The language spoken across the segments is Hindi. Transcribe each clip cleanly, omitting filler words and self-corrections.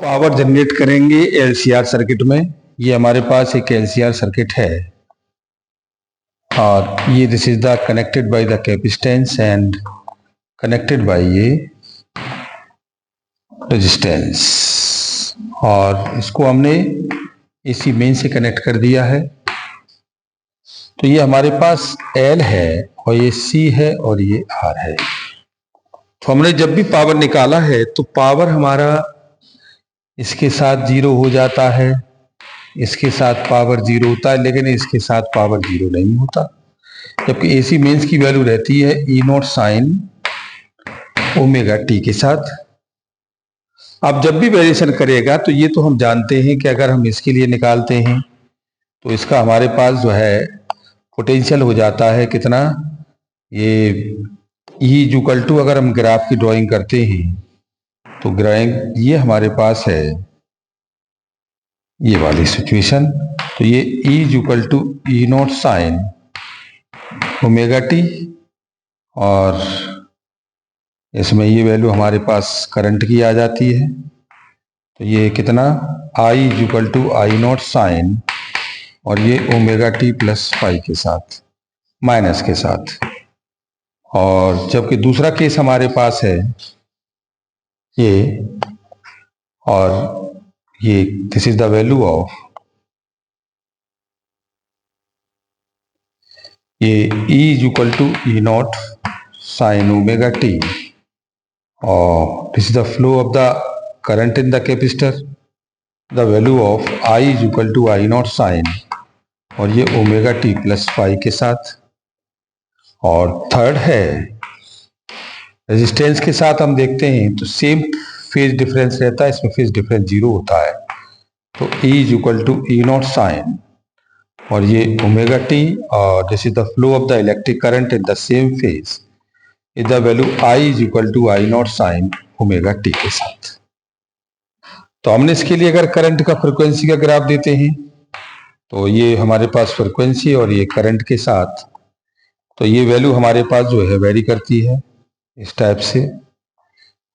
पावर जनरेट करेंगे एलसीआर सर्किट में। ये हमारे पास एक एलसीआर सर्किट है और ये this is the connected by the capacitance and connected by ये रेजिस्टेंस, और इसको हमने एसी मेन से कनेक्ट कर दिया है। तो ये हमारे पास एल है और ये सी है और ये आर है। तो हमने जब भी पावर निकाला है तो पावर हमारा इसके साथ जीरो हो जाता है, इसके साथ पावर जीरो होता है, लेकिन इसके साथ पावर जीरो नहीं होता, जबकि एसी मेंस की वैल्यू रहती है ई नॉट साइन ओमेगा टी के साथ। अब जब भी वेरिएशन करेगा तो ये तो हम जानते हैं कि अगर हम इसके लिए निकालते हैं तो इसका हमारे पास जो है पोटेंशियल हो जाता है कितना, ये ई इक्वल टू, अगर हम ग्राफ की ड्राइंग करते हैं तो ग्राइंग ये हमारे पास है ये वाली सिचुएशन। तो ये E equal to E not sine omega T, और इसमें ये वैल्यू हमारे पास करंट की आ जाती है। तो ये कितना, I equal to I not sine और ये ओमेगा टी प्लस फाई के साथ माइनस के साथ। और जबकि दूसरा केस हमारे पास है ये, और ये this is the value of ये E equal to E not sine omega T, और this is the flow of the current in the capacitor, the value of I equal to I not sine और ये ओमेगा टी प्लस फाई के साथ। और थर्ड है रेजिस्टेंस के साथ हम देखते हैं तो सेम फेज डिफरेंस रहता है, इसमें फेज डिफरेंस जीरो होता है। तो E equal to E not sine और ये ओमेगा टी, और this is the flow of the electric current in the same phase is the value I equal to I not sine omega T के साथ। तो हमने इसके लिए अगर करंट का फ्रिक्वेंसी का ग्राफ देते हैं तो ये हमारे पास फ्रिक्वेंसी और ये करंट के साथ, तो ये वैल्यू हमारे पास जो है वेरी करती है इस टाइप से।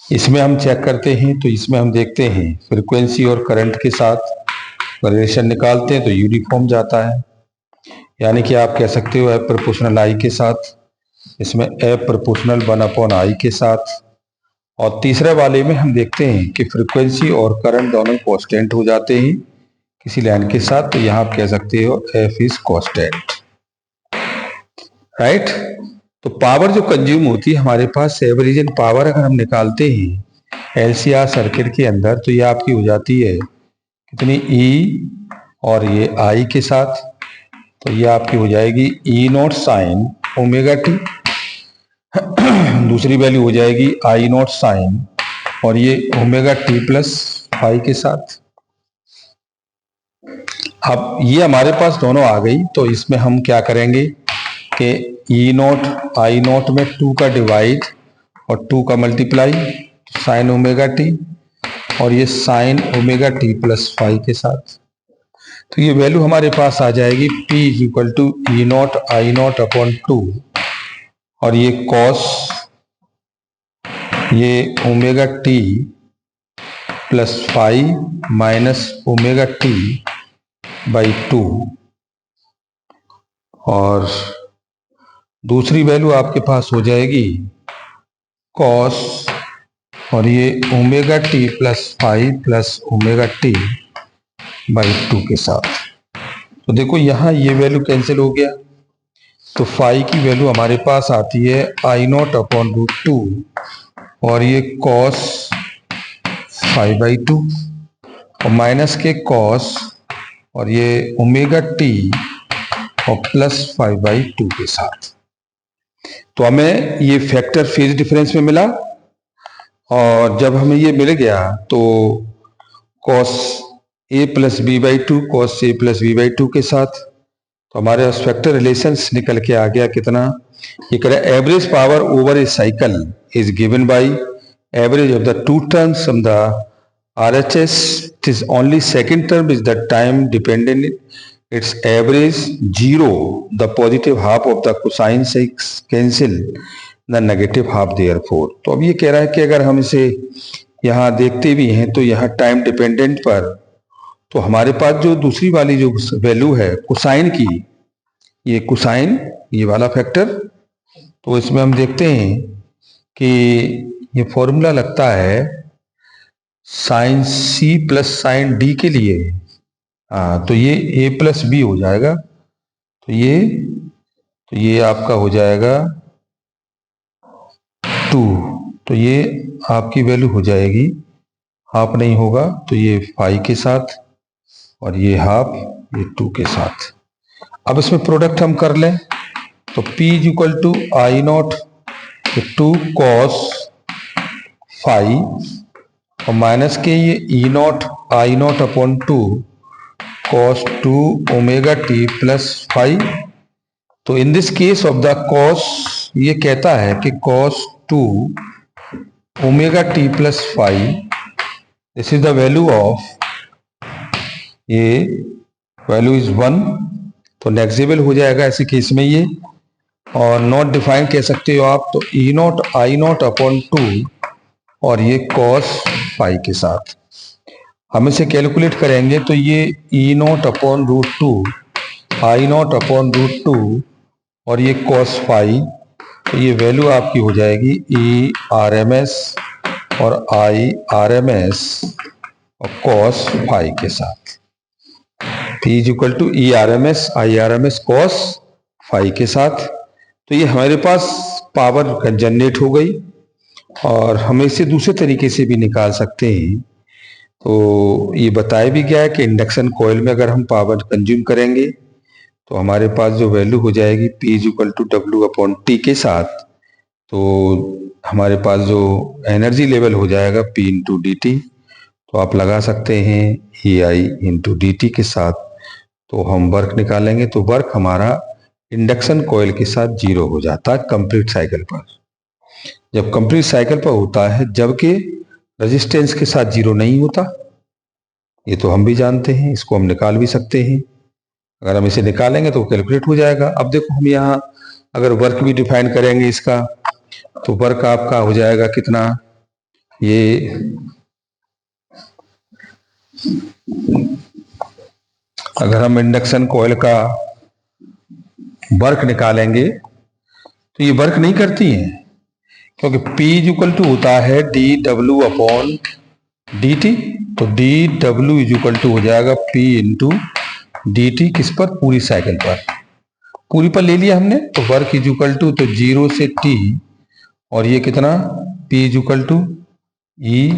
इसमें हम चेक करते हैं तो इसमें हम देखते हैं फ्रिक्वेंसी और करंट के साथ रिलेशन निकालते हैं तो यूनिफॉर्म जाता है, यानी कि आप कह सकते हो एफ प्रोपोर्शनल आई के साथ, इसमें एफ प्रोपोर्शनल 1/i के साथ। और तीसरे वाले में हम देखते हैं कि फ्रिक्वेंसी और करंट दोनों कांस्टेंट हो जाते हैं किसी लाइन के साथ, तो यहाँ आप कह सकते हो एफ इज कांस्टेंट, राइट। तो पावर जो कंज्यूम होती है हमारे पास एवरेज पावर अगर हम निकालते हैं एलसीआर सर्किट के अंदर तो ये आपकी हो जाती है कितनी, ई और ये आई के साथ, तो ये आपकी हो जाएगी ई नॉट साइन ओमेगा टी, दूसरी वैल्यू हो जाएगी आई नॉट साइन और ये ओमेगा टी प्लस फाई के साथ। अब ये हमारे पास दोनों आ गई, तो इसमें हम क्या करेंगे कि ई नॉट आई नॉट में 2 का डिवाइड और 2 का मल्टीप्लाई साइन ओमेगा टी, और ये sine omega T plus phi के साथ। तो ये वैल्यू हमारे पास आ जाएगी P equal to E not I not upon 2, और ये कॉस ये omega T plus phi minus omega T by 2, और दूसरी वैल्यू आपके पास हो जाएगी कॉस और ये omega T plus phi plus omega T by 2 के साथ। तो देखो यहाँ ये वैल्यू कैंसिल हो गया, तो फाई की वैल्यू हमारे पास आती है आई नॉट अपॉन रूट 2 और ये कॉस फाई बाई 2 और माइनस के कॉस और ये ओमेगा टी और प्लस फाई बाई 2 के साथ। तो हमें ये फैक्टर फेज डिफरेंस में मिला, और जब हमें ये मिल गया तो cos A plus B by 2 cos A plus B by 2 के साथ, तो हमारे पास फैक्टर रिलेशंस निकल के आ गया कितना, ये कह रहा है average power over A cycle is given by average of the 2 terms from the RHS. It is only second term is the time dependent, its average 0, the positive half of the cosine से cancel the negative half therefore. तो अब ये कह रहा है कि अगर हम इसे यहाँ देखते भी हैं तो यहाँ टाइम डिपेंडेंट पर तो हमारे पास जो दूसरी वाली जो वैल्यू है कोसाइन की, ये कोसाइन ये वाला फैक्टर, तो इसमें हम देखते हैं कि ये फॉर्मूला लगता है sine C plus sine D के लिए। तो ये ए प्लस बी हो जाएगा, तो ये आपका हो जाएगा 2, तो ये आपकी वैल्यू हो जाएगी, हाफ नहीं होगा तो ये 5 के साथ और ये हाफ ये 2 के साथ। अब इसमें प्रोडक्ट हम कर लें तो P is equal to I naught 2 cos 5 और माइनस के ये E not I not upon 2 cos 2 omega T plus 5। तो in this case of the cos ये कहता है कि cos 2 omega T plus 5 this is the value of, ये वैल्यू इज 1, तो नेग्लिजिबल हो जाएगा ऐसे केस में ये, और नॉट डिफाइन कह सकते हो आप, तो ई नॉट आई नॉट अपॉन 2 और ये कॉस 5 के साथ हम इसे कैलकुलेट करेंगे तो ये E naught upon root 2 I not upon root 2 और ये कॉस 5, तो ये वैल्यू आपकी हो जाएगी ई आर एम एस और आई आर एम एस और कॉस 5 के साथ। P is equal to E R M S I R M S cos 5 के साथ। तो ये हमारे पास पावर जनरेट हो गई और हम इसे दूसरे तरीके से भी निकाल सकते हैं। तो ये बताया भी गया है कि इंडक्शन कॉइल में अगर हम पावर कंज्यूम करेंगे तो हमारे पास जो वैल्यू हो जाएगी P is equal to W upon T के साथ, तो हमारे पास जो एनर्जी लेवल हो जाएगा P इंटू डी टी, तो आप लगा सकते हैं ई आई इंटू डी टी के साथ, तो हम वर्क निकालेंगे तो वर्क हमारा इंडक्शन कॉइल के साथ 0 हो जाता है कंप्लीट साइकिल पर। जब कंप्लीट साइकिल पर होता है, जबकि रेजिस्टेंस के साथ 0 नहीं होता, ये तो हम भी जानते हैं, इसको हम निकाल भी सकते हैं। अगर हम इसे निकालेंगे तो कैलकुलेट हो जाएगा। अब देखो हम यहाँ अगर वर्क भी डिफाइन करेंगे इसका, तो वर्क आपका हो जाएगा कितना, ये अगर हम इंडक्शन कॉइल का वर्क निकालेंगे तो ये वर्क नहीं करती हैं, क्योंकि P इज इक्वल टू होता है D W upon D T, तो D W is equal to हो जाएगा P इंटू डी टी, किस पर, पूरी साइकिल पर, पूरी पर ले लिया हमने, तो वर्क इज इक्वल टू तो 0 से T और ये कितना P is equal to E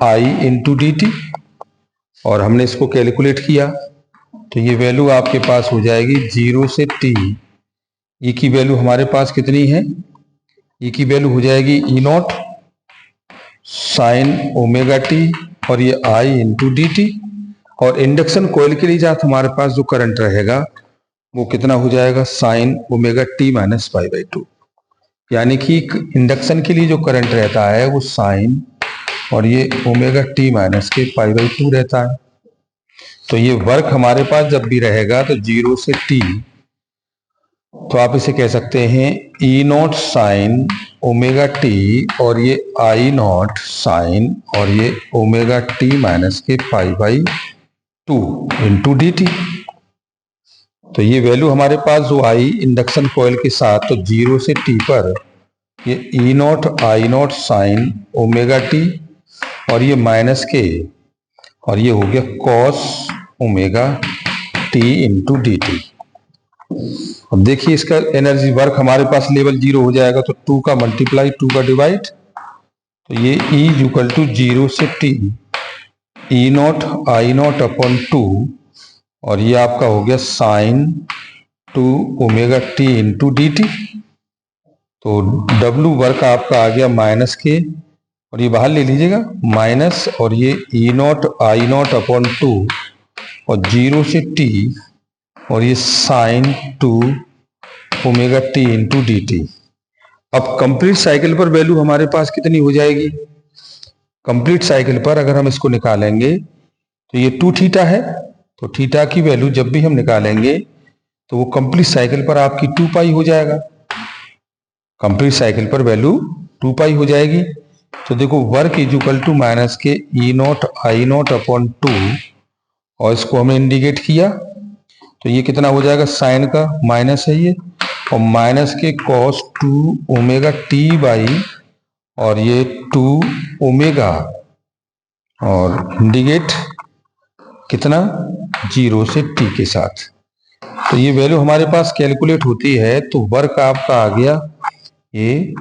I into D T, और हमने इसको कैलकुलेट किया तो ये वैल्यू आपके पास हो जाएगी 0 से T। ई की वैल्यू हमारे पास कितनी है, ई की वैल्यू हो जाएगी ई नॉट साइन ओमेगा टी और ये आई इंटू डी टी, और इंडक्शन कॉइल के लिए जहाँ हमारे पास जो करंट रहेगा वो कितना हो जाएगा, साइन ओमेगा टी माइनस 5/2, यानी कि इंडक्शन के लिए जो करंट रहता है वो साइन और ये ओमेगा टी माइनस के 5/2 रहता है। तो ये वर्क हमारे पास जब भी रहेगा तो 0 से T, तो आप इसे कह सकते हैं ई नॉट साइन ओमेगा टी और ये आई नॉट साइन और ये ओमेगा टी माइनस के 5/2 इंटू डी टी। तो ये वैल्यू हमारे पास जो आई इंडक्शन कॉइल के साथ, तो 0 से T पर ये E not I not sine omega T और ये माइनस के और ये हो गया cos omega T into D T. अब देखिए इसका एनर्जी वर्क हमारे पास लेवल 0 हो जाएगा, तो 2 का मल्टीप्लाई 2 का डिवाइड, तो ये E इज इक्वल टू 0 से T E not I not upon 2 और ये आपका हो गया sine 2 omega T into D T. तो W वर्क आपका आ गया माइनस के और ये बाहर ले लीजिएगा माइनस और ये E not I not upon 2 और 0 से T और ये sine 2 omega T into D T. अब कंप्लीट साइकिल पर वैल्यू हमारे पास कितनी हो जाएगी, कंप्लीट साइकिल पर अगर हम इसको निकालेंगे तो ये 2 थीटा है, तो थीटा की वैल्यू जब भी हम निकालेंगे तो वो कंप्लीट साइकिल पर आपकी 2 पाई हो जाएगा, कंप्लीट साइकिल पर वैल्यू 2 पाई हो जाएगी। तो देखो work is equal to minus के E not I not upon 2, और इसको हमने इंडिकेट किया तो ये कितना हो जाएगा, साइन का माइनस है ये, और माइनस के कॉस 2 ओमेगा टी बाई, और ये 2 ओमेगा, और इंडिकेट कितना, 0 से t के साथ। तो ये वैल्यू हमारे पास कैलकुलेट होती है, तो वर्क आपका आ गया ये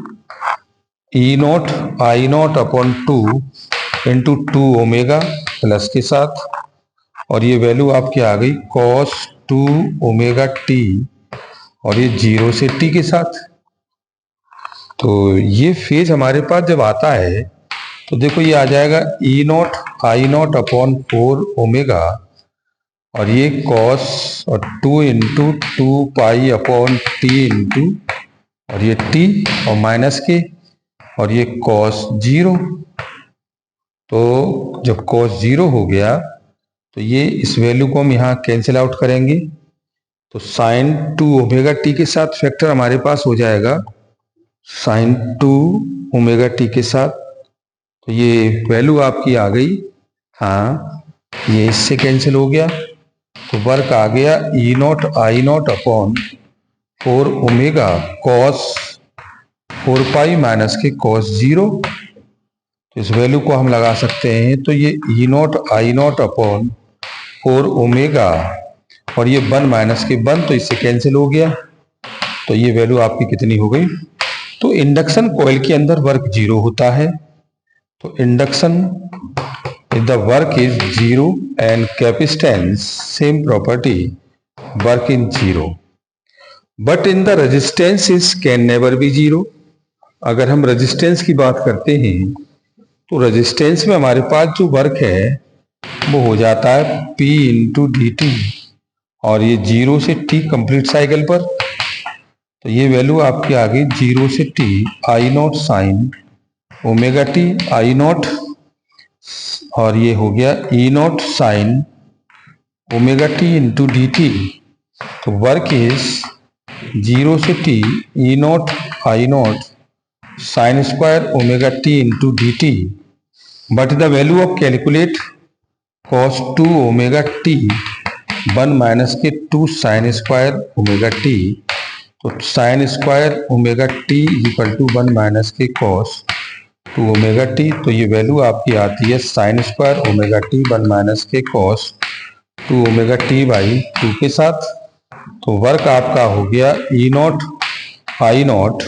E not I not upon 2 into 2 omega plus के साथ, और ये वैल्यू आपकी आ गई कॉस 2 ओमेगा टी, और ये 0 से t के साथ। तो ये फेज हमारे पास जब आता है तो देखो ये आ जाएगा E not I not upon 4 omega, और ये कॉस और 2 into 2 pi upon T into, और ये टी और माइनस के, और ये कॉस 0। तो जब कॉस 0 हो गया तो ये इस वैल्यू को हम यहाँ कैंसिल आउट करेंगे, तो साइन 2 ओमेगा टी के साथ फैक्टर हमारे पास हो जाएगा साइन 2 ओमेगा टी के साथ। तो ये वैल्यू आपकी आ गई, हाँ ये इससे कैंसिल हो गया, तो वर्क आ गया E not I not upon 4 omega cos 4 pi minus के कॉस 0। तो इस वैल्यू को हम लगा सकते हैं, तो ये E not I not upon 4 omega, और ये 1 माइनस के 1, तो इससे कैंसिल हो गया, तो ये वैल्यू आपकी कितनी हो गई। तो इंडक्शन कॉइल के अंदर वर्क 0 होता है, तो induction the work is 0 and capacitance same property, work in 0, but in the resistance is can never be 0। अगर हम रेजिस्टेंस की बात करते हैं तो रेजिस्टेंस में हमारे पास जो वर्क है वो हो जाता है P इंटू डी टी, और ये 0 से t कंप्लीट साइकिल पर। तो ये वैल्यू आपकी आ गई 0 से t I not sine omega T I naught, और ये हो गया E not sine omega T into D T. तो वर्क इज 0 से t E not I not sine square omega T into D T, but the value of calculate cos 2 omega T 1 minus के 2 साइन स्क्वायर ओमेगा टी। तो sine square omega T equal to 1 minus के कॉस 2 ओमेगा टी। तो ये वैल्यू आपकी आती है sign square omega T 1 minus के कॉस 2 ओमेगा टी बाई 2 के साथ। तो वर्क आपका हो गया ई नॉट आई नॉट,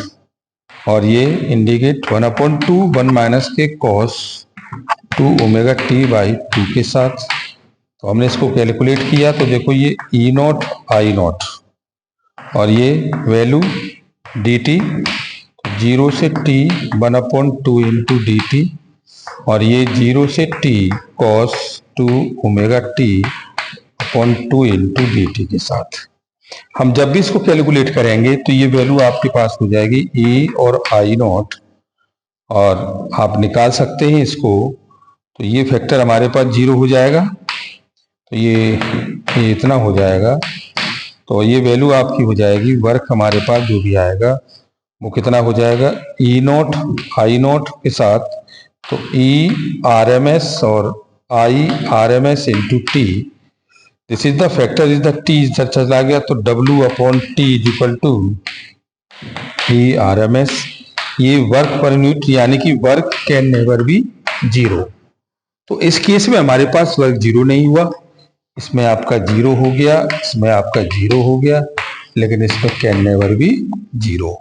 और ये इंडिकेट 1/2 1 माइनस के कॉस 2 ओमेगा टी बाई 2 के साथ। तो हमने इसको कैलकुलेट किया, तो देखो ये ई नॉट आई नॉट, और ये वैल्यू डी टी 0 से t 1/2 इंटू डी टी, और ये 0 से t cos 2 omega T upon 2 into D T के साथ। हम जब भी इसको कैलकुलेट करेंगे तो ये वैल्यू आपके पास हो जाएगी ई और आई नॉट, और आप निकाल सकते हैं इसको। तो ये फैक्टर हमारे पास 0 हो जाएगा, तो ये इतना हो जाएगा। तो ये वैल्यू आपकी हो जाएगी, वर्क हमारे पास जो भी आएगा वो कितना हो जाएगा, ई नॉट आई नॉट के साथ, तो ई आर एम एस और I R M S into T, this is the factor is the T इधर चला गया, तो W upon T is equal to E R M S. ये वर्क पर यूनिट यानी कि वर्क कैन नेवर बी 0। तो इस केस में हमारे पास वर्क 0 नहीं हुआ, इसमें आपका 0 हो गया, इसमें आपका 0 हो गया, लेकिन इसमें कैन नेवर बी 0।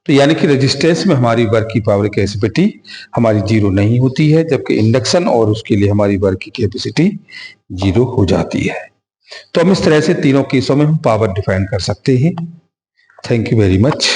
तो यानी कि रेजिस्टेंस में हमारी वर्क की पावर कैपेसिटी हमारी 0 नहीं होती है, जबकि इंडक्शन और उसके लिए हमारी वर्क की कैपेसिटी 0 हो जाती है। तो हम इस तरह से तीनों केसों में हम पावर डिफाइन कर सकते हैं। Thank you very much.